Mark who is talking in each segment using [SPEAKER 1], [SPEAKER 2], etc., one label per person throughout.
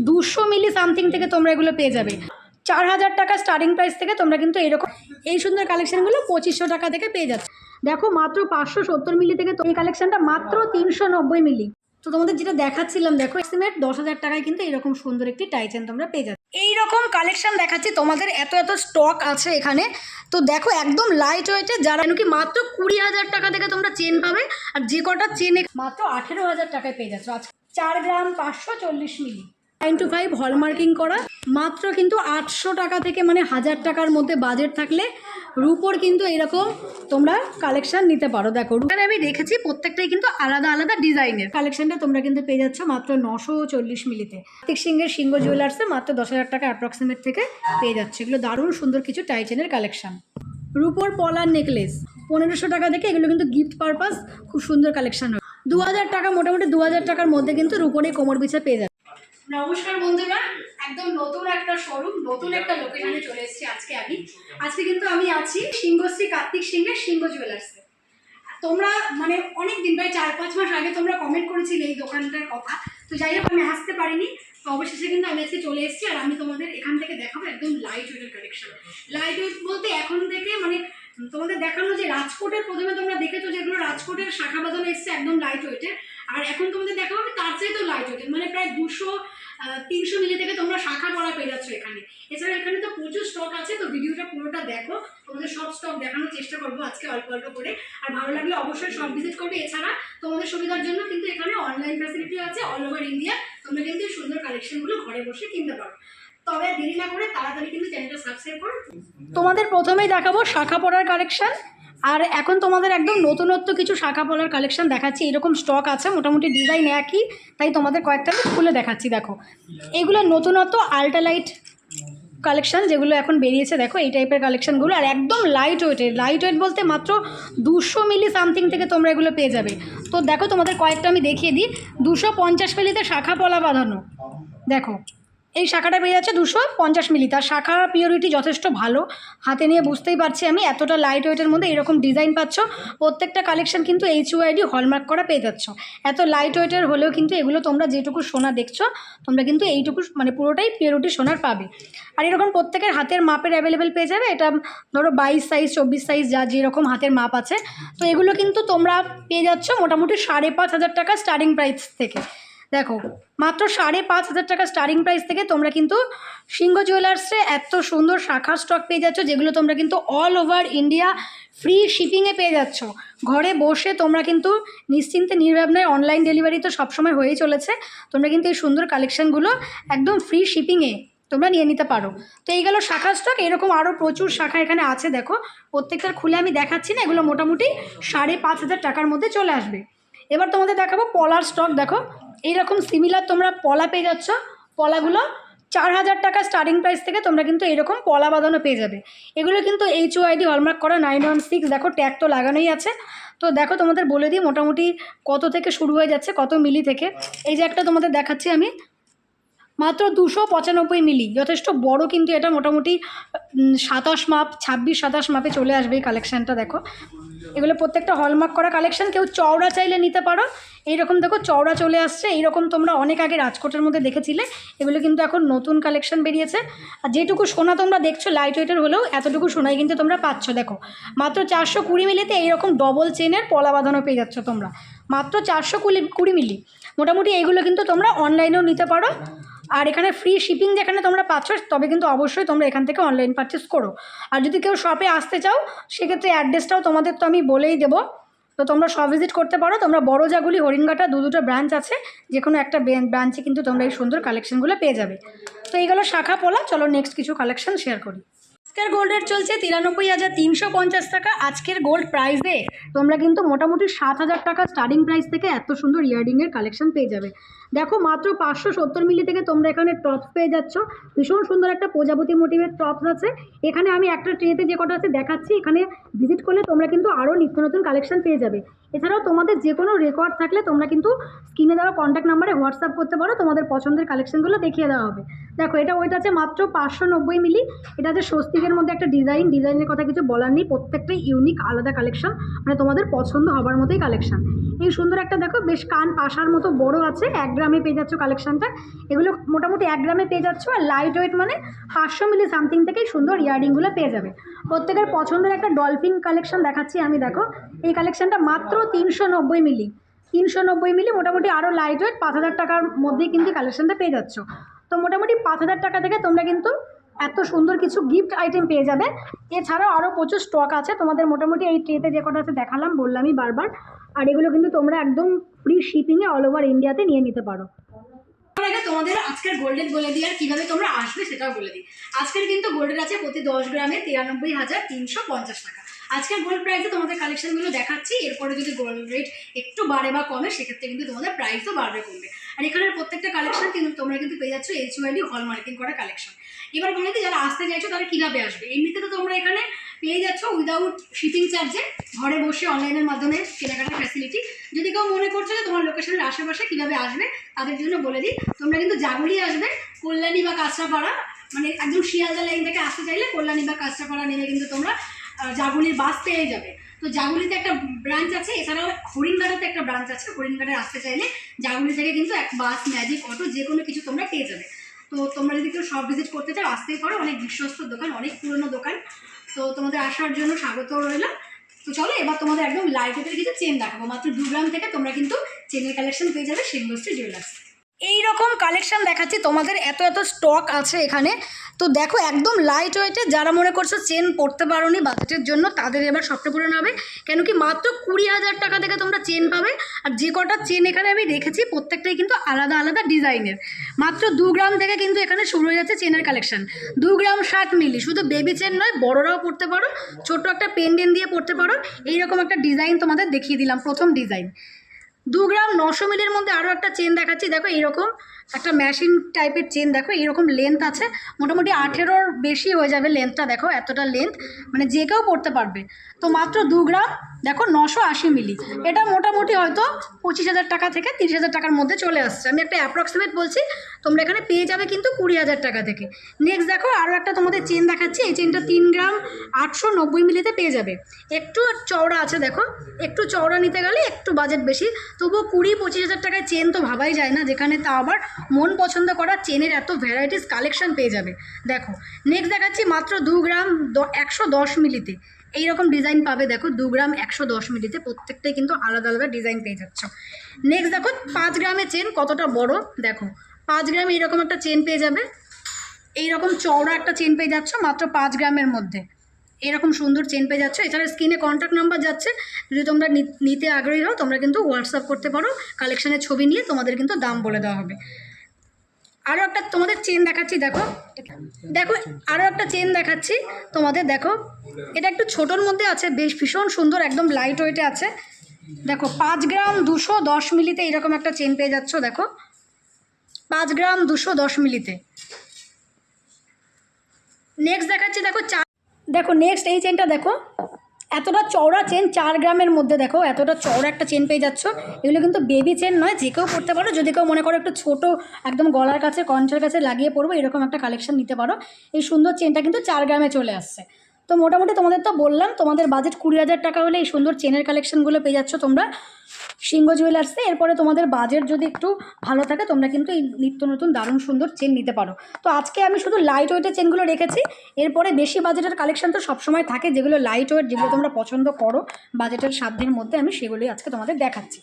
[SPEAKER 1] 200 মিলি something থেকে তোমরা এগুলো পেয়ে যাবে। 4000 টাকা স্টার্টিং প্রাইস থেকে তোমরা কিন্তু এরকম এই সুন্দর কালেকশানগুলো 2500 টাকা থেকে পেয়ে যাচ্ছে। দেখো মাত্র 570 মিলি থেকে এই কালেকশানটা মাত্র 390 মিলি। তো তোমাদের যেটা দেখাচ্ছিলাম দেখো এস্টিমেট 10,000 টাকায় কিন্তু এরকম সুন্দর একটি টাই চেন তোমরা পেয়ে যাবে। এইরকম কালেকশন দেখাচ্ছি তোমাদের, এত এত স্টক আছে এখানে। তো দেখো একদম লাইট ওয়েটে, যারা কি মাত্র 20,000 টাকা থেকে তোমরা চেন পাবে, আর যে কটা চেন মাত্র 18,000 টাকায় পেয়ে যাচ্ছ। আজকে 4 গ্রাম 540 মিলি 925 হলমার্কিং করা মাত্র কিন্তু 800 টাকা থেকে, মানে 1000 টাকার মধ্যে বাজেট থাকলে রূপোর কিন্তু এরকম তোমরা কালেকশন নিতে পারো। দেখো রূপে আমি দেখেছি প্রত্যেকটাই কিন্তু আলাদা আলাদা ডিজাইনের। কালেকশনটা তোমরা কিন্তু পেয়ে যাচ্ছ মাত্র 940 মিলিতে। কার্তিক সিংহের সিংহ জুয়েলার্সে মাত্র 10,000 টাকা অ্যাপ্রক্সিমেট থেকে পেয়ে যাচ্ছে। এগুলো দারুণ সুন্দর কিছু টাইটেনের কালেকশন। রূপোর পলার নেকলেস 1500 টাকা থেকে, এগুলো কিন্তু গিফট পারপাস খুব সুন্দর কালেকশন হয়। 2000 টাকা, মোটামুটি 2000 টাকার মধ্যে কিন্তু রূপোর এই কোমর বিছা পেয়ে যাচ্ছে। নমস্কার বন্ধুরা, একদম নতুন একটা শোরুম, নতুন একটা লোকেশনে চলে এসেছি আজকে কিন্তু আমি আছি সিংহশ্রী কার্তিক সিংহের সিংহ জুয়েলার্সে। তোমরা মানে অনেক দিন, প্রায় 4-5 মাস আগে তোমরা কমেন্ট করেছিলে এই দোকানটার কথা। তো যাই হোক আমি আসতে পারিনি, তো অবশেষে কিন্তু আমি আজকে চলে এসেছি। আর আমি তোমাদের এখান থেকে দেখাবো একদম লাইট ওয়েটের কালেকশন। লাইট ওয়েট বলতে এখন থেকে মানে তোমাদের দেখানো যে রাজকোটের, প্রথমে তোমরা দেখেছো যেগুলো রাজকোটের শাখা বাঁধানো এসছে একদম লাইট ওয়েটের, আর এখন তোমাদের দেখাবো তার চাইতেও লাইট ওয়েটের, মানে প্রায় 200-300 মিলি থেকে তোমরা শাখা পড়া পেয়ে যাচ্ছ এখানে। এছাড়া এখানে তো প্রচুর স্টক আছে, তো ভিডিওটা পুরোটা দেখো, তোমাদের সব স্টক দেখানোর চেষ্টা করবো আজকে অল্প অল্প করে। আর ভালো লাগলে অবশ্যই সব ভিজিট করবে। এছাড়া তোমাদের সুবিধার জন্য কিন্তু এখানে অনলাইন ফ্যাসিলিটি আছে অল ওভার ইন্ডিয়া, তোমরা কিন্তু এই সুন্দর কালেকশনগুলো ঘরে বসে কিনতে পারো। তবে দেরি না করে তাড়াতাড়ি কিন্তু চ্যানেলটা সাবস্ক্রাইব করো। তোমাদের প্রথমেই দেখাবো শাখা পড়ার কালেকশন, আর এখন তোমাদের একদম নতুনত্ব কিছু শাখা পলার কালেকশন দেখাচ্ছি। এরকম স্টক আছে, মোটামুটি ডিজাইন একই, তাই তোমাদের কয়েকটা আমি খুলে দেখাচ্ছি। দেখো এগুলো নতুনত্ব আল্ট্রালাইট কালেকশন যেগুলো এখন বেরিয়েছে, দেখো এই টাইপের কালেকশনগুলো, আর একদম লাইট ওয়েটের। লাইট ওয়েট বলতে মাত্র 200 মিলি সামথিং থেকে তোমরা এগুলো পেয়ে যাবে। তো দেখো তোমাদের কয়েকটা আমি দেখিয়ে দিই। 250 মিলিতে শাখা পলা বাঁধানো, দেখো এই শাখাটা পেয়ে যাচ্ছে 250 মিলি। তার শাখার পিওরিটি যথেষ্ট ভালো, হাতে নিয়ে বুঝতেই পারছি আমি। এতটা লাইট ওয়েটের মধ্যে এরকম ডিজাইন পাচ্ছ। প্রত্যেকটা কালেকশন কিন্তু HUID হলমার্ক করা পেয়ে যাচ্ছ। এত লাইট ওয়েটের হলেও কিন্তু এগুলো তোমরা যেটুকু সোনা দেখছো, তোমরা কিন্তু এইটুকু মানে পুরোটাই পিওরিটি সোনার পাবে। আর এরকম প্রত্যেকের হাতের মাপের অ্যাভেলেবেল পেয়ে যাবে। এটা ধরো 22 সাইজ 24 সাইজ যা যেরকম হাতের মাপ আছে। তো এগুলো কিন্তু তোমরা পেয়ে যাচ্ছ মোটামুটি 5,500 টাকা স্টার্টিং প্রাইস থেকে। দেখো মাত্র 5,500 টাকা স্টার্টিং প্রাইস থেকে তোমরা কিন্তু সিংহ জুয়েলার্সে এত সুন্দর শাখার স্টক পেয়ে যাচ্ছ, যেগুলো তোমরা কিন্তু অল ওভার ইন্ডিয়া ফ্রি শিপিংয়ে পেয়ে যাচ্ছ। ঘরে বসে তোমরা কিন্তু নিশ্চিন্তে নির্ভাবনায়, অনলাইন ডেলিভারি তো সবসময় হয়েই চলেছে, তোমরা কিন্তু এই সুন্দর কালেকশানগুলো একদম ফ্রি শিপিংয়ে তোমরা নিয়ে নিতে পারো। তো এই গেল শাখা স্টক, এরকম আরও প্রচুর শাখা এখানে আছে। দেখো প্রত্যেকটার খুলে আমি দেখাচ্ছি না, এগুলো মোটামুটি 5,500 টাকার মধ্যে চলে আসবে। এবার তোমাদের দেখাবো পলার স্টক। দেখো এইরকম সিমিলার তোমরা পলা পেয়ে যাচ্ছ। পলাগুলো 4,000 টাকা স্টার্টিং প্রাইস থেকে তোমরা কিন্তু এরকম পলা বাঁধানো পেয়ে যাবে। এগুলো কিন্তু HUID হলমার্ক করা 916। দেখো ট্যাগ তো লাগানোই আছে। তো দেখো তোমাদের বলে দিই মোটামুটি কত থেকে শুরু হয়ে যাচ্ছে, কত মিলি থেকে। এই যে একটা তোমাদের দেখাচ্ছি আমি, মাত্র 295 মিলি, যথেষ্ট বড় কিন্তু এটা। মোটামুটি 27 মাপ, 26-27 মাপে চলে আসবে এই কালেকশানটা। দেখো এগুলো প্রত্যেকটা হলমার্ক করা কালেকশান। কেউ চওড়া চাইলে নিতে পারো। এইরকম দেখো চওড়া চলে আসছে। এইরকম তোমরা অনেক আগে রাজকোটের মধ্যে দেখেছিলে, এগুলো কিন্তু এখন নতুন কালেকশান বেরিয়েছে। আর যেটুকু সোনা তোমরা দেখছো লাইট ওয়েটের হলেও এতটুকু সোনাই কিন্তু তোমরা পাচ্ছ। দেখো মাত্র 420 মিলিতে এইরকম ডবল চেনের পলা বাঁধানো পেয়ে যাচ্ছ তোমরা, মাত্র 420 মিলি। মোটামুটি এইগুলো কিন্তু তোমরা অনলাইনেও নিতে পারো। আর এখানে ফ্রি শিপিং যেখানে তোমরা পাচ্ছ, তবে কিন্তু অবশ্যই তোমরা এখান থেকে অনলাইন পারচেস করো। আর যদি কেউ শপে আসতে চাও, সেক্ষেত্রে অ্যাড্রেসটাও তোমাদের তো আমি বলেই দেবো। তো তোমরা সব ভিজিট করতে পারো। তোমরা বড়জাগুলি, হরিণঘাটা দুটো ব্রাঞ্চ আছে, যে কোনো একটা ব্রাঞ্চে কিন্তু তোমরা এই সুন্দর কালেকশনগুলো পেয়ে যাবে। তো এইগুলো শাখা পলা। চলো নেক্সট কিছু কালেকশন শেয়ার করি। আজকের গোল্ড রেট চলছে 93,350 টাকা। আজকের গোল্ড প্রাইসে তোমরা কিন্তু মোটামুটি 7,000 টাকা স্টার্টিং প্রাইস থেকে এত সুন্দর ইয়াররিংয়ের কালেকশন পেয়ে যাবে। দেখো মাত্র 570 মিলি থেকে তোমরা এখানে টপস পেয়ে যাচ্ছ। ভীষণ সুন্দর একটা প্রজাপতি মোটিভের টপস আছে এখানে। আমি একটা ট্রেতে যে কটা আছে দেখাচ্ছি, এখানে ভিজিট করলে তোমরা কিন্তু আরও নিত্য নতুন কালেকশন পেয়ে যাবে। এছাড়াও তোমাদের যে কোনো রেকর্ড থাকলে তোমরা কিন্তু স্ক্রিনে দেওয়া কন্ট্যাক্ট নাম্বারে হোয়াটসঅ্যাপ করতে পারো, তোমাদের পছন্দের কালেকশনগুলো দেখিয়ে দেওয়া হবে। দেখো এটা ওইটা আছে মাত্র 590 মিলি। এটা আছে স্বস্তিকের মধ্যে একটা ডিজাইনের কথা কিছু বলার নেই, প্রত্যেকটাই ইউনিক আলাদা কালেকশন, মানে তোমাদের পছন্দ হবার মতোই কালেকশন। এই সুন্দর একটা দেখো বেশ কান পাশার মতো বড় আছে, 1 গ্রামে পেয়ে যাচ্ছ কালেকশানটা। এগুলো মোটামুটি 1 গ্রামে পেয়ে যাচ্ছ। আর লাইট ওয়েট মানে 500 মিলি সামথিং থেকেই সুন্দর ইয়াররিংগুলো পেয়ে যাবে। প্রত্যেকের পছন্দের একটা ডলফিন কালেকশন দেখাচ্ছি আমি। দেখো এই কালেকশানটা মাত্র 390 মিলি, 390 মিলি মোটামুটি আরও লাইট ওয়েট 5000 টাকার মধ্যেই কিন্তু কালেকশানটা পেয়ে যাচ্ছ। তো মোটামুটি 5000 টাকা থেকে তোমরা কিন্তু এত সুন্দর কিছু গিফট আইটেম পেয়ে যাবে। এছাড়াও আরও প্রচুর স্টক আছে তোমাদের। মোটামুটি এই ট্রেতে যে কটা আছে দেখালাম, বললামই বারবার। আর এগুলো কিন্তু তোমরা একদম ফ্রি শিপিংয়ে অল ওভার ইন্ডিয়াতে নিয়ে নিতে পারো। আগে তোমাদের আজকের গোল্ডের বলে দিই আর কীভাবে তোমরা আসবে সেটাও বলে দিই। আজকের কিন্তু গোল্ডের আছে প্রতি 10 গ্রামে 93,350 টাকা। আজকের গোল্ড প্রাইসে তোমাদের কালেকশনগুলো দেখাচ্ছি। এরপরে যদি গোল্ড রেট একটু বাড়ে বা কমে সেক্ষেত্রে কিন্তু তোমাদের প্রাইসও বাড়বে কমবে। আর এখানের প্রত্যেকটা কালেকশন কিন্তু তোমরা কিন্তু পেয়ে যাচ্ছ HUID হলমার্কিং করা কালেকশন। এবার বলে দিই যারা আসতে চাইছো তারা কীভাবে আসবে। এমনিতে তো তোমরা এখানে পেয়ে যাচ্ছ উইদাউট শিপিং চার্জে ঘরে বসে অনলাইনের মাধ্যমে কেনাকাটার ফ্যাসিলিটি। যদি কেউ মনে করছো যে তোমার লোকেশনের আশেপাশে কীভাবে আসবে তাদের জন্য বলে দিই, তোমরা কিন্তু জাগুলি আসবে, কল্যাণী বা কাঁচরাপাড়া, মানে একদম শিয়ালদা লাইন থেকে আসতে চাইলে কল্যাণী বা কাঁচরাপাড়া নেমে কিন্তু তোমরা জাগুলির বাস পেয়ে যাবে। তো জাগুলিতে একটা ব্রাঞ্চ আছে, এছাড়াও হরিণঘাটাতে একটা ব্রাঞ্চ আছে। হরিণঘাটে আসতে চাইলে জাগুলি থেকে কিন্তু এক বাস, ম্যাজিক, অটো যে কোনো কিছু তোমরা পেয়ে যাবে। তো তোমরা যদি কেউ শপ ভিজিট করতে চাও আসতেই পারো, অনেক বিশ্বস্ত দোকান, অনেক পুরনো দোকান। তো তোমাদের আসার জন্য স্বাগত রইল। তো চলো এবার তোমাদের একদম লাইট ওয়েটের কিছু চেন দেখাবো। মাত্র 2 গ্রাম থেকে তোমরা কিন্তু চেনের কালেকশন পেয়ে যাবে সিংহশ্রী জুয়েলার্স। এইরকম কালেকশন দেখাচ্ছি তোমাদের, এত এত স্টক আছে এখানে। তো দেখো একদম লাইট ওয়েটে, যারা মনে করছো চেন পড়তে পারো নি বাজেটের জন্য তাদের এবার স্বপ্ন পূরণ হবে। কেন কি মাত্র 20,000 টাকা থেকে তোমরা চেন পাবে। আর যে কটা চেন এখানে আমি রেখেছি প্রত্যেকটাই কিন্তু আলাদা আলাদা ডিজাইনের। মাত্র 2 গ্রাম থেকে কিন্তু এখানে শুরু হয়ে যাচ্ছে চেনের কালেকশন। 2 গ্রাম 60 মিলি, শুধু বেবি চেন নয়, বড়রাও পড়তে পারো, ছোট একটা পেন্ডেন্ট দিয়ে পড়তে পারো। এইরকম একটা ডিজাইন তোমাদের দেখিয়ে দিলাম, প্রথম ডিজাইন। 2 গ্রাম 900 মিলির মধ্যে আরও একটা চেন দেখাচ্ছি। দেখো এইরকম একটা মেশিন টাইপের চেন, দেখো এইরকম লেন্থ আছে, মোটামুটি 18-র বেশি হয়ে যাবে লেন্থটা। দেখো এতটা লেন্থ, মানে যে কেউ পড়তে পারবে। তো মাত্র 2 গ্রাম দেখো 980 মিলি, এটা মোটামুটি হয়তো 25,000 টাকা থেকে 30,000 টাকার মধ্যে চলে আসছে। আমি একটা অ্যাপ্রক্সিমেট বলছি, তোমরা এখানে পেয়ে যাবে কিন্তু 20,000 টাকা থেকে। নেক্সট দেখো আরও একটা তোমাদের চেন দেখাচ্ছি। এই চেনটা 3 গ্রাম 890 মিলিতে পেয়ে যাবে। একটু চওড়া আছে, দেখো একটু চওড়া নিতে গেলে একটু বাজেট বেশি, তবুও 20-25,000 টাকায় চেন তো ভাবাই যায় না, যেখানে তা আবার মন পছন্দ করা চেনের এত ভ্যারাইটিস কালেকশন পেয়ে যাবে। দেখো নেক্সট দেখাচ্ছি মাত্র 2 গ্রাম 110 মিলিতে এইরকম ডিজাইন পাবে। দেখো 2 গ্রাম 110 মিলিতে প্রত্যেকটাই কিন্তু আলাদা আলাদা ডিজাইন পেয়ে যাচ্ছ। নেক্সট দেখো 5 গ্রামের চেন কতটা বড়, দেখো 5 গ্রাম এইরকম একটা চেন পেয়ে যাবে। এইরকম চওড়া একটা চেন পেয়ে যাচ্ছ মাত্র 5 গ্রামের মধ্যে। এরকম সুন্দর চেন পেয়ে যাচ্ছে। এছাড়া স্ক্রিনে কন্ট্যাক্ট নাম্বার যাচ্ছে, যদি তোমরা নিতে আগ্রহী হও তোমরা কিন্তু হোয়াটসঅ্যাপ করতে পারো। কালেকশানের ছবি নিয়ে তোমাদের কিন্তু দাম বলে দেওয়া হবে। আরও একটা তোমাদের চেন দেখাচ্ছি। দেখো দেখো আরও একটা চেন দেখাচ্ছি তোমাদের। দেখো এটা একটু ছোটোর মধ্যে আছে, বেশ ভীষণ সুন্দর, একদম লাইট ওয়েটে আছে। দেখো 5 গ্রাম 210 মিলিতে এইরকম একটা চেন পেয়ে যাচ্ছ। দেখো 5 গ্রাম 210 মিলিতে। নেক্সট দেখাচ্ছি, দেখো নেক্সট এই চেনটা দেখো, এতটা চওড়া চেন 4 গ্রামের মধ্যে। দেখো এতটা চওড়া একটা চেন পেয়ে যাচ্ছ। এগুলো কিন্তু বেবি চেন নয়, যে কেউ পড়তে পারো। যদি কেউ মনে করো একটু ছোটো একদম গলার কাছে কণ্ঠের কাছে লাগিয়ে পড়বো, এরকম একটা কালেকশন নিতে পারো। এই সুন্দর চেনটা কিন্তু 4 গ্রামে চলে আসছে। তো মোটামুটি তোমাদের তো বললাম, তোমাদের বাজেট 20,000 টাকা হলে এই সুন্দর চেনের কালেকশনগুলো পেয়ে যাচ্ছ তোমরা সিংহ জুয়েলার্সে। এরপরে তোমাদের বাজেট যদি একটু ভালো থাকে তোমরা কিন্তু এই নিত্য নতুন দারুণ সুন্দর চেন নিতে পারো। তো আজকে আমি শুধু লাইট ওয়েটের চেনগুলো রেখেছি। এরপরে বেশি বাজেটের কালেকশন তো সবসময় থাকে, যেগুলো লাইট ওয়েট, যেগুলো তোমরা পছন্দ করো বাজেটের সাধ্যের মধ্যে, আমি সেগুলোই আজকে তোমাদের দেখাচ্ছি।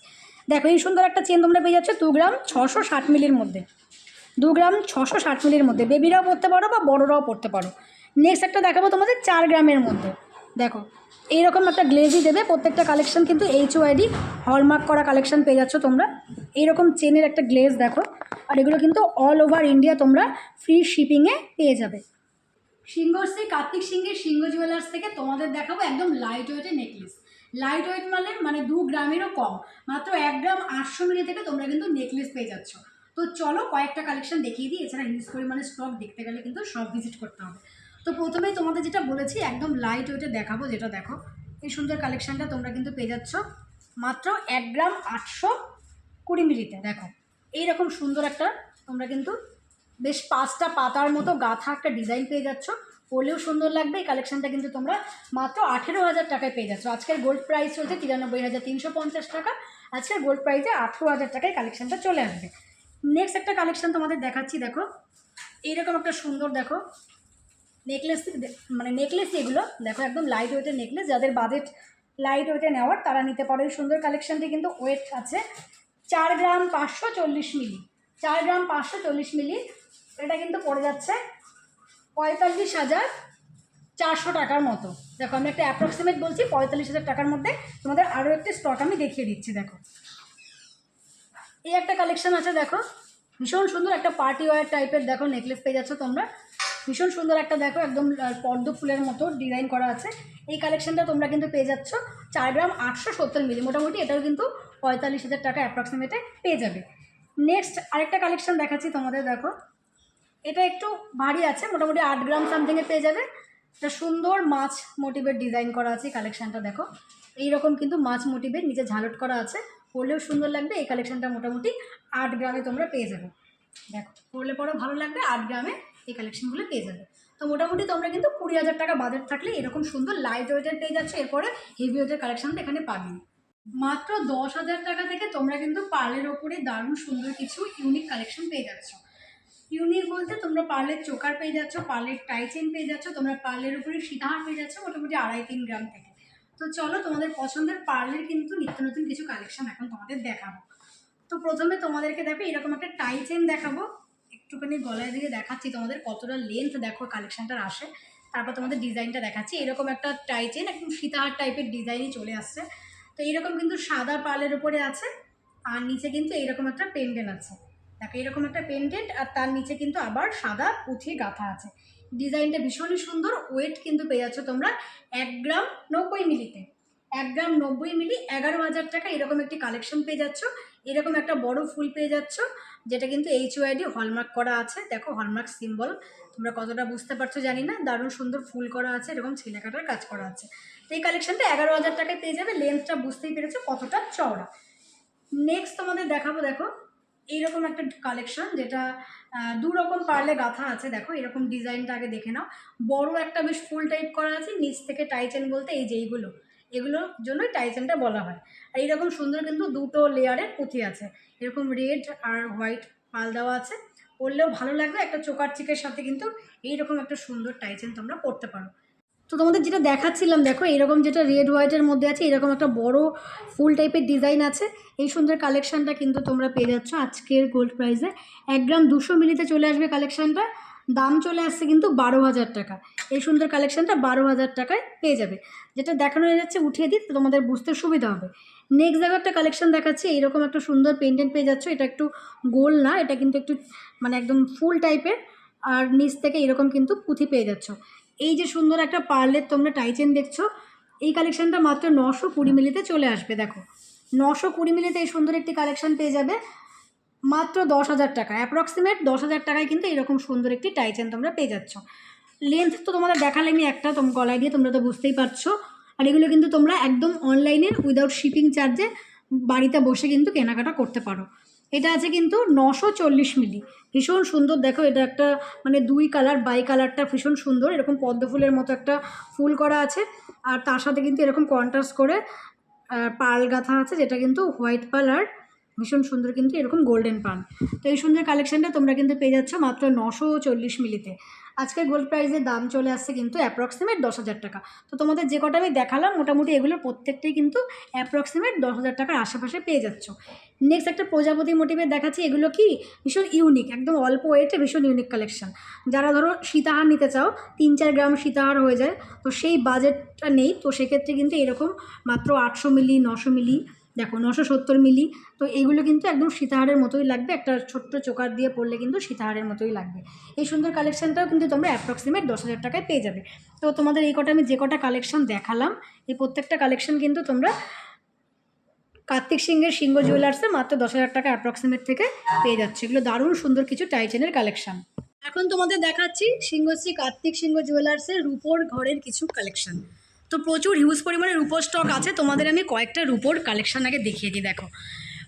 [SPEAKER 1] দেখো এই সুন্দর একটা চেন তোমরা পেয়ে যাচ্ছ 2 গ্রাম 660 মিলির মধ্যে। 2 গ্রাম 660 মিলির মধ্যে বেবিরাও পড়তে পারো বা বড়রাও পড়তে পারো। নেক্সট একটা দেখাবো তোমাদের 4 গ্রামের মধ্যে। দেখো এইরকম একটা গ্লেজই দেবে। প্রত্যেকটা কালেকশন কিন্তু HUID হলমার্ক করা কালেকশন পেয়ে যাচ্ছ তোমরা। এইরকম চেনের একটা গ্লেজ দেখো। আর এগুলো কিন্তু অল ওভার ইন্ডিয়া তোমরা ফ্রি শিপিংয়ে পেয়ে যাবে। সিংহশ্রী কার্তিক সিংহের সিংহ জুয়েলার্স থেকে তোমাদের দেখাবো একদম লাইট ওয়েটের নেকলেস। লাইট ওয়েট মানে 2 গ্রামেরও কম, মাত্র 1 গ্রাম 800 মিলি থেকে তোমরা কিন্তু নেকলেস পেয়ে যাচ্ছ। তো চলো কয়েকটা কালেকশন দেখিয়ে দিই। এছাড়া হিউজ পরিমাণে স্টক দেখতে গেলে কিন্তু সব ভিজিট করতে হবে। তো প্রথমেই তোমাদের যেটা বলেছি একদম লাইট ওয়েটে দেখাবো, যেটা দেখো এই সুন্দর কালেকশানটা তোমরা কিন্তু পেয়ে যাচ্ছ মাত্র 1 গ্রাম 820 মিলিতে। দেখো এইরকম সুন্দর একটা তোমরা কিন্তু বেশ 5টা পাতার মতো গাঁথা একটা ডিজাইন পেয়ে যাচ্ছ। পরলেও সুন্দর লাগবে। এই কালেকশানটা কিন্তু তোমরা মাত্র 18,000 টাকায় পেয়ে যাচ্ছ। আজকের গোল্ড প্রাইস চলছে 93,350 টাকা। আজকের গোল্ড প্রাইসে 18,000 টাকায় কালেকশানটা চলে আসবে। নেক্সট একটা কালেকশন তোমাদের দেখাচ্ছি। দেখো এইরকম একটা সুন্দর দেখো নেকলেস, মানে নেকলেস এগুলো দেখো একদম লাইট ওয়েটের নেকলেস। যাদের বাজেট লাইট ওয়েটে নেওয়ার তারা নিতে পারো। এই সুন্দর কালেকশানটি কিন্তু ওয়েট আছে 4 গ্রাম 540 মিলি, 4 গ্রাম 540 মিলি। এটা কিন্তু পড়ে যাচ্ছে 45,400 টাকার মতো। দেখো আমি একটা অ্যাপ্রক্সিমেট বলছি, 45,000 টাকার মধ্যে তোমাদের আরও একটি স্টক আমি দেখিয়ে দিচ্ছি। দেখো এই একটা কালেকশন আছে, দেখো ভীষণ সুন্দর একটা পার্টি ওয়্যার টাইপের দেখো নেকলেস পেয়ে যাচ্ছ তোমরা। ভীষণ সুন্দর একটা দেখো একদম পদ্ম ফুলের মতো ডিজাইন করা আছে। এই কালেকশনটা তোমরা কিন্তু পেয়ে যাচ্ছ 4 গ্রাম 870 মিলি, মোটামুটি এটাও কিন্তু 45,000 টাকা অ্যাপ্রক্সিমেটে পেয়ে যাবে। নেক্সট আরেকটা কালেকশন দেখাচ্ছি তোমাদের। দেখো এটা একটু ভারী আছে, মোটামুটি 8 গ্রাম সামথিংয়ে পেয়ে যাবে। একটা সুন্দর মাছ মোটিভের ডিজাইন করা আছে। কালেকশানটা দেখো এইরকম কিন্তু মাছ মোটিভের নিচে ঝালট করা আছে, পরলেও সুন্দর লাগবে। এই কালেকশানটা মোটামুটি 8 গ্রামে তোমরা পেয়ে যাবে। দেখো পরলে পরেও ভালো লাগবে, 8 গ্রামে এই কালেকশনগুলো পেয়ে যাবে। তো মোটামুটি তোমরা কিন্তু 20,000 টাকা বাজেট থাকলে এরকম সুন্দর লাইট ওয়েটের পেয়ে যাচ্ছ। এরপরে হেভি ওয়েটের কালেকশনটা এখানে পাবে। মাত্র 10,000 টাকা থেকে তোমরা কিন্তু পার্লের ওপরে দারুণ সুন্দর কিছু ইউনিক কালেকশন পেয়ে যাচ্ছ। ইউনিক বলতে তোমরা পার্লের চোকার পেয়ে যাচ্ছ, পার্লের টাই চেন পেয়ে যাচ্ছ, তোমরা পার্লের উপরে সীতাহার পেয়ে যাচ্ছ মোটামুটি 2.5-3 গ্রাম থেকে। তো চলো তোমাদের পছন্দের পার্লের কিন্তু নিত্য নতুন কিছু কালেকশন এখন তোমাদের দেখাবো। তো প্রথমে তোমাদেরকে দেখো এরকম একটা টাই চেন দেখাবো, একটুখানি গলায় দিয়ে দেখাচ্ছি তোমাদের কতটা লেন্থ দেখো কালেকশনটার আসে। তারপর তোমাদের ডিজাইনটা দেখাচ্ছি। এরকম একটা টাই চেন একদম সীতাহার টাইপের ডিজাইনই চলে আসছে। তো এইরকম কিন্তু সাদা পার্লের উপরে আছে, আর নিচে কিন্তু এইরকম একটা পেন্ডেন্ট আছে। দেখো এরকম একটা পেন্ডেন্ট, আর তার নিচে কিন্তু আবার সাদা পুঁথি গাঁথা আছে। ডিজাইনটা ভীষণই সুন্দর। ওয়েট কিন্তু পেয়ে যাচ্ছ তোমরা 1 গ্রাম 90 মিলিতে, 1 গ্রাম 90 মিলি, 11,000 টাকা এরকম একটি কালেকশন পেয়ে যাচ্ছ। এরকম একটা বড় ফুল পেয়ে যাচ্ছ, যেটা কিন্তু HYD হলমার্ক করা আছে। দেখো হলমার্ক সিম্বল, তোমরা কতটা বুঝতে পারছো জানি না। দারুণ সুন্দর ফুল করা আছে, এরকম ছিলে কাটার কাজ করা আছে। তো এই কালেকশনটা 11,000 টাকায় পেয়ে যাবে। লেন্থটা বুঝতেই পেরেছো কতটা চওড়া। নেক্সট তোমাদের দেখাবো, দেখো এইরকম একটা কালেকশন, যেটা 2 রকম পার্লে গাঁথা আছে। দেখো এরকম ডিজাইনটা আগে দেখে নাও। বড় একটা বেশ ফুল টাইপ করা আছে, নিচ থেকে টাই চেন বলতে এই যে এগুলোর জন্যই টাই চেনটা বলা হয়। আর এইরকম সুন্দর কিন্তু 2টো লেয়ারের পুঁথি আছে, এরকম রেড আর হোয়াইট পাল দেওয়া আছে। পরলেও ভালো লাগবে। একটা চোকার চিকের সাথে কিন্তু এইরকম একটা সুন্দর টাই চেন তোমরা পরতে পারো। তো তোমাদের যেটা দেখাচ্ছিলাম, দেখো এরকম যেটা রেড হোয়াইটের মধ্যে আছে, এরকম একটা বড় ফুল টাইপের ডিজাইন আছে। এই সুন্দর কালেকশানটা কিন্তু তোমরা পেয়ে যাচ্ছ আজকের গোল্ড প্রাইসে। 1 গ্রাম 200 মিলিতে চলে আসবে কালেকশানটা। দাম চলে আসছে কিন্তু 12,000 টাকা। এই সুন্দর কালেকশানটা 12,000 টাকায় পেয়ে যাবে। যেটা দেখানো হয়ে যাচ্ছে উঠিয়ে দিই, তোমাদের বুঝতে সুবিধা হবে। নেক্সট জায়গায় একটা কালেকশান দেখাচ্ছি। এইরকম একটা সুন্দর পেন্ডেন্ট পেয়ে যাচ্ছ। এটা একটু গোল না, এটা কিন্তু একটু মানে একদম ফুল টাইপের, আর নিচ থেকে এরকম কিন্তু পুঁথি পেয়ে যাচ্ছ। এই যে সুন্দর একটা পার্লের তোমরা টাই চেন দেখছো, এই কালেকশানটা মাত্র 920 মিলিতে চলে আসবে। দেখো 920 মিলিতে এই সুন্দর একটি কালেকশান পেয়ে যাবে মাত্র 10,000 টাকা। অ্যাপ্রক্সিমেট 10,000 টাকায় কিন্তু এরকম সুন্দর একটি টাই চেন তোমরা পেয়ে যাচ্ছ। লেন্থ তো তোমাদের দেখালেনি একটা, গলায় দিয়ে তোমরা তো বুঝতেই পারছো। আর এগুলো কিন্তু তোমরা একদম অনলাইনে উইদাউট শিপিং চার্জে বাড়িতে বসে কিন্তু কেনাকাটা করতে পারো। এটা আছে কিন্তু 940 মিলি, ভীষণ সুন্দর। দেখো এটা একটা মানে 2 কালার, বাই কালারটা ভীষণ সুন্দর। এরকম পদ্ম ফুলের মতো একটা ফুল করা আছে, আর তার সাথে কিন্তু এরকম কন্ট্রাস্ট করে পার্ল গাঁথা আছে, যেটা কিন্তু হোয়াইট পার্ল আর ভীষণ সুন্দর কিন্তু এরকম গোল্ডেন পার্ল। তো এই সুন্দর কালেকশানটা তোমরা কিন্তু পেয়ে যাচ্ছ মাত্র 940 মিলিতে। আজকে গোল্ড প্রাইসের দাম চলে আসছে কিন্তু অ্যাপ্রক্সিমেট 10,000 টাকা। তো তোমাদের যে কটা আমি দেখালাম মোটামুটি এগুলোর প্রত্যেকটাই কিন্তু অ্যাপ্রক্সিমেট 10,000 টাকার আশেপাশে পেয়ে যাচ্ছ। নেক্সট একটা প্রজাপতি মোটিভের দেখাচ্ছি। এগুলো কি ভীষণ ইউনিক, একদম অল্প ওয়েটে ভীষণ ইউনিক কালেকশান। যারা ধরো সীতাহার নিতে চাও, 3-4 গ্রাম সীতাহার হয়ে যায়, তো সেই বাজেটটা নেই, তো সেক্ষেত্রে কিন্তু এরকম মাত্র 800 মিলি, 900 মিলি, দেখো 970 মিলি। তো এইগুলো কিন্তু একদম সীতাহারের মতোই লাগবে, একটা ছোট্ট চোকার দিয়ে পরলে কিন্তু সীতাহারের মতোই লাগবে। এই সুন্দর কালেকশানটাও কিন্তু তোমরা অ্যাপ্রক্সিমেট 10,000 টাকায় পেয়ে যাবে। তো তোমাদের এই কটা আমি যে কটা কালেকশান দেখালাম, এই প্রত্যেকটা কালেকশান কিন্তু তোমরা কার্তিক সিংহের সিংহ জুয়েলার্সে মাত্র 10,000 টাকা অ্যাপ্রক্সিমেট থেকে পেয়ে যাচ্ছে। এগুলো দারুণ সুন্দর কিছু টাই চেনের কালেকশান। এখন তোমাদের দেখাচ্ছি সিংহশ্রী কার্তিক সিংহ জুয়েলার্সের রূপোর ঘরের কিছু কালেকশান। তো প্রচুর হিউজ পরিমাণে রূপোর স্টক আছে। তোমাদের আমি কয়েকটা রূপোর কালেকশান আগে দেখিয়ে দিই। দেখো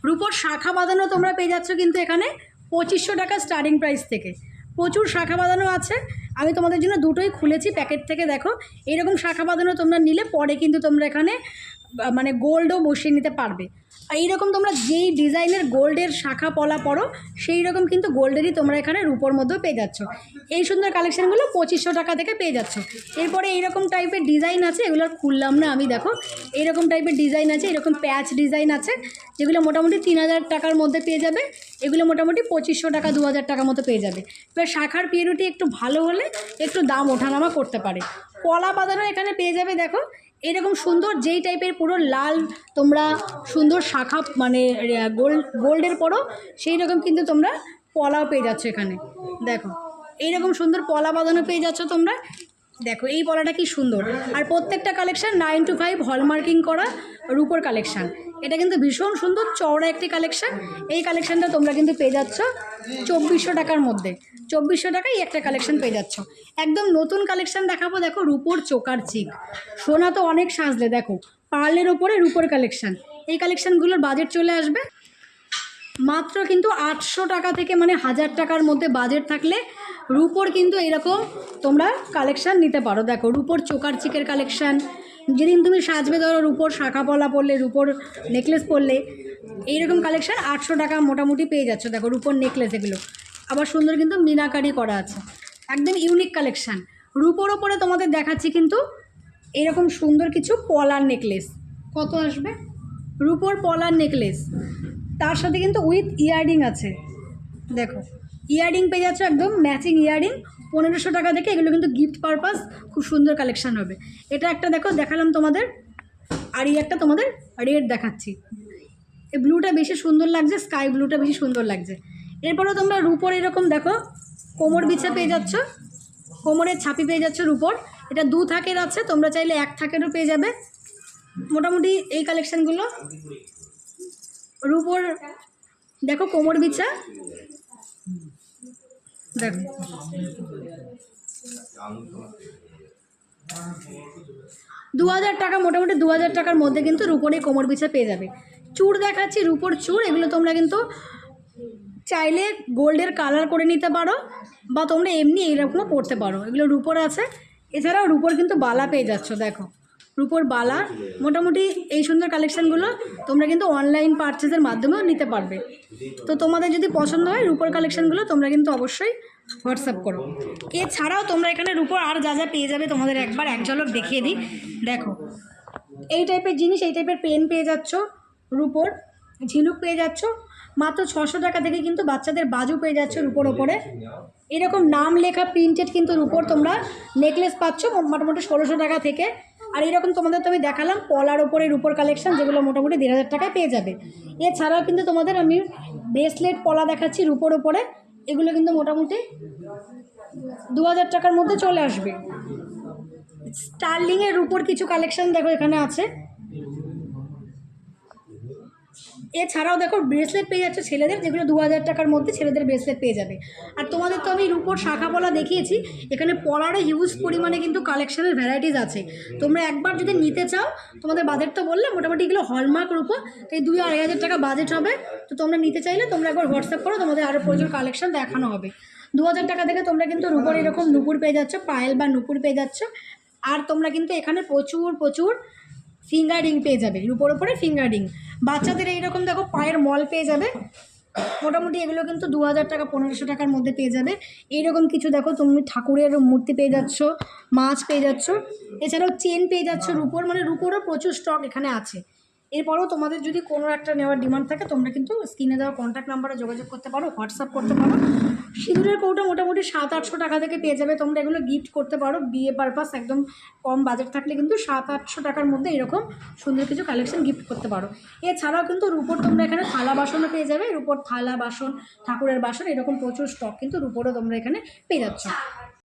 [SPEAKER 1] রূপোর শাখা বাঁধানো তোমরা পেয়ে যাচ্ছ কিন্তু এখানে 2500 টাকা স্টার্টিং প্রাইস থেকে। প্রচুর শাখা বাঁধানো আছে, আমি তোমাদের জন্য দুটোই খুলেছি প্যাকেট থেকে। দেখো এইরকম শাখা বাঁধানো তোমরা নিলে পরে কিন্তু তোমরা এখানে মানে গোল্ডও বসিয়ে নিতে পারবে। আর এইরকম তোমরা যেই ডিজাইনের গোল্ডের শাখা পলা পরো সেই রকম কিন্তু গোল্ডেরই তোমরা এখানে রূপোর মধ্যেও পেয়ে যাচ্ছ। এই সুন্দর কালেকশানগুলো 2500 টাকা থেকে পেয়ে যাচ্ছ। এরপরে এইরকম টাইপের ডিজাইন আছে, এগুলো খুললাম না আমি, দেখো এইরকম টাইপের ডিজাইন আছে, এরকম প্যাচ ডিজাইন আছে, যেগুলো মোটামুটি 3000 টাকার মধ্যে পেয়ে যাবে। এগুলো মোটামুটি 2500 টাকা 2000 টাকার মতো পেয়ে যাবে। এবার শাখার পিওরিটি একটু ভালো হলে একটু দাম ওঠানামা করতে পারে। পলা বাঁধানো এখানে পেয়ে যাবে, দেখো এরকম সুন্দর যেই টাইপের পুরো লাল তোমরা সুন্দর শাখা মানে গোল্ডের পরো সেই রকম কিন্তু তোমরা পলাও পেয়ে যাচ্ছ এখানে। দেখো এইরকম সুন্দর পলা বাঁধানো পেয়ে যাচ্ছ তোমরা। দেখো এই পলাটা কি সুন্দর, আর প্রত্যেকটা কালেকশান 9 to 5 হলমার্কিং করা রূপোর কালেকশান। এটা কিন্তু ভীষণ সুন্দর চওড়া একটি কালেকশান। এই কালেকশানটা তোমরা কিন্তু পেয়ে যাচ্ছ 2400 টাকার মধ্যে। 2400 টাকায় একটা কালেকশান পেয়ে যাচ্ছ। একদম নতুন কালেকশান দেখাবো, দেখো রূপোর চোকার চিক। সোনা তো অনেক সাজলে, দেখো পার্লের ওপরে রূপোর কালেকশান। এই কালেকশানগুলোর বাজেট চলে আসবে মাত্র কিন্তু 800 টাকা থেকে, মানে 1000 টাকার মধ্যে বাজেট থাকলে রূপোর কিন্তু এরকম তোমরা কালেকশান নিতে পারো। দেখো রূপোর চোকার চিকের কালেকশান, যেদিন তুমি সাজবে ধরো রূপোর শাখা পলা পরলে, রূপোর নেকলেস পরলে, এইরকম কালেকশান 800 টাকা মোটামুটি পেয়ে যাচ্ছ। দেখো রূপোর নেকলেস এগুলো আবার সুন্দর কিন্তু মিনাকারি করা আছে, একদম ইউনিক কালেকশান। রূপোর ওপরে তোমাদের দেখাচ্ছি কিন্তু এরকম সুন্দর কিছু পলার নেকলেস। কত আসবে? রূপোর পলার নেকলেস, তার সাথে কিন্তু উইথ ইয়াররিং আছে। দেখো ইয়াররিং পেয়ে যাচ্ছ, একদম ম্যাচিং ইয়াররিং 1500 টাকা থেকে। এগুলো কিন্তু গিফট পারপাস খুব সুন্দর কালেকশান হবে। এটা একটা দেখো দেখালাম তোমাদের, আর এই একটা তোমাদের রেড দেখাচ্ছি। এই ব্লুটা বেশি সুন্দর লাগছে, স্কাই ব্লুটা বেশি সুন্দর লাগছে। এরপরেও তোমরা রূপোর এরকম দেখো কোমর বিছা পেয়ে যাচ্ছ, কোমরের ছাপি পেয়ে যাচ্ছ রূপোর। এটা 2 থাকের আছে, তোমরা চাইলে 1 থাকেরও পেয়ে যাবে। মোটামুটি এই কালেকশানগুলো রূপোর দেখো কোমর বিছা, দেখো 2000 টাকা, মোটামুটি 2000 টাকার মধ্যে কিন্তু রূপোর এই কোমর বিছা পেয়ে যাবে। চূড় দেখাচ্ছি, রূপোর চূড়। এগুলো তোমরা কিন্তু চাইলে গোল্ডের কালার করে নিতে পারো, বা তোমরা এমনি এইরকমও পরতে পারো। এগুলো রূপোর আছে। এছাড়াও রূপোর কিন্তু বালা পেয়ে যাচ্ছ, দেখো রূপোর বালা। মোটামুটি এই সুন্দর কালেকশানগুলো তোমরা কিন্তু অনলাইন পারচেজের মাধ্যমেও নিতে পারবে। তো তোমাদের যদি পছন্দ হয় রূপোর কালেকশানগুলো তোমরা কিন্তু অবশ্যই হোয়াটসঅ্যাপ করো। এছাড়াও তোমরা এখানে রূপোর আর যা যা পেয়ে যাবে তোমাদের একবার এক ঝলক দেখিয়ে দিই। দেখো এই টাইপের জিনিস, এই টাইপের পেন পেয়ে যাচ্ছ, রূপোর ঝিনুক পেয়ে যাচ্ছ মাত্র 600 টাকা থেকে। কিন্তু বাচ্চাদের বাজু পেয়ে যাচ্ছ রূপোর ওপরে। এরকম নাম লেখা প্রিন্টেড কিন্তু রূপোর তোমরা নেকলেস পাচ্ছ মোটামুটি 1600 টাকা থেকে। আর এরকম তোমাদের তো আমি দেখালাম পলার ওপরে রূপোর কালেকশান, যেগুলো মোটামুটি 1500 টাকায় পেয়ে যাবে। এছাড়াও কিন্তু তোমাদের আমি ব্রেসলেট পলা দেখাচ্ছি রূপোর ওপরে। এগুলো কিন্তু মোটামুটি 2000 টাকার মধ্যে চলে আসবে। স্টার্লিংয়ের রূপোর কিছু কালেকশান দেখো এখানে আছে। এছাড়াও দেখো ব্রেসলেট পেয়ে যাচ্ছে ছেলেদের, যেগুলো 2000 টাকার মধ্যে ছেলেদের ব্রেসলেট পেয়ে যাবে। আর তোমাদের তো আমি রূপোর শাখা পলা দেখিয়েছি, এখানে পলারও হিউজ পরিমাণে কিন্তু কালেকশানের ভ্যারাইটিস আছে। তোমরা একবার যদি নিতে চাও, তোমাদের বাজেট তো বললে মোটামুটি এগুলো হলমার্ক রূপো, তাই 2-2500 টাকা বাজেট হবে। তো তোমরা নিতে চাইলে তোমরা একবার হোয়াটসঅ্যাপ করো, তোমাদের আরও প্রচুর কালেকশান দেখানো হবে। 2000 টাকা থেকে তোমরা কিন্তু রূপোর এরকম নুপুর পেয়ে যাচ্ছ, পায়েল বা নুপুর পেয়ে যাচ্ছ। আর তোমরা কিন্তু এখানে প্রচুর প্রচুর ফিঙ্গার রিং পেয়ে যাবে, রূপোর ওপরে ফিঙ্গার রিং। বাচ্চাদের এইরকম দেখো পায়ের মল পেয়ে যাবে। মোটামুটি এগুলো কিন্তু 2000 টাকা 1500 টাকার মধ্যে পেয়ে যাবে। এইরকম কিছু দেখো তুমি ঠাকুরের মূর্তি পেয়ে যাচ্ছ, মাছ পেয়ে যাচ্ছ। এছাড়াও চেন পেয়ে যাচ্ছ রূপোর, মানে রূপোরও প্রচুর স্টক এখানে আছে। এরপরেও তোমাদের যদি কোনো একটা নেওয়ার ডিমান্ড থাকে তোমরা কিন্তু স্ক্রিনে দেওয়া কন্ট্যাক্ট নাম্বারে যোগাযোগ করতে পারো, হোয়াটসঅ্যাপ করতে পারো। সিঁদুরের কৌটা মোটামুটি 700-800 টাকা থেকে পেয়ে যাবে। তোমরা এগুলো গিফট করতে পারো বিয়ে পারপাস, একদম কম বাজেট থাকলে কিন্তু 700-800 টাকার মধ্যে এরকম সুন্দর কিছু কালেকশন গিফট করতে পারো। এছাড়াও কিন্তু রূপোর তোমরা এখানে থালা বাসনও পেয়ে যাবে, রূপোর থালা বাসন, ঠাকুরের বাসন, এরকম প্রচুর স্টক কিন্তু রূপোরও তোমরা এখানে পেয়ে যাচ্ছ।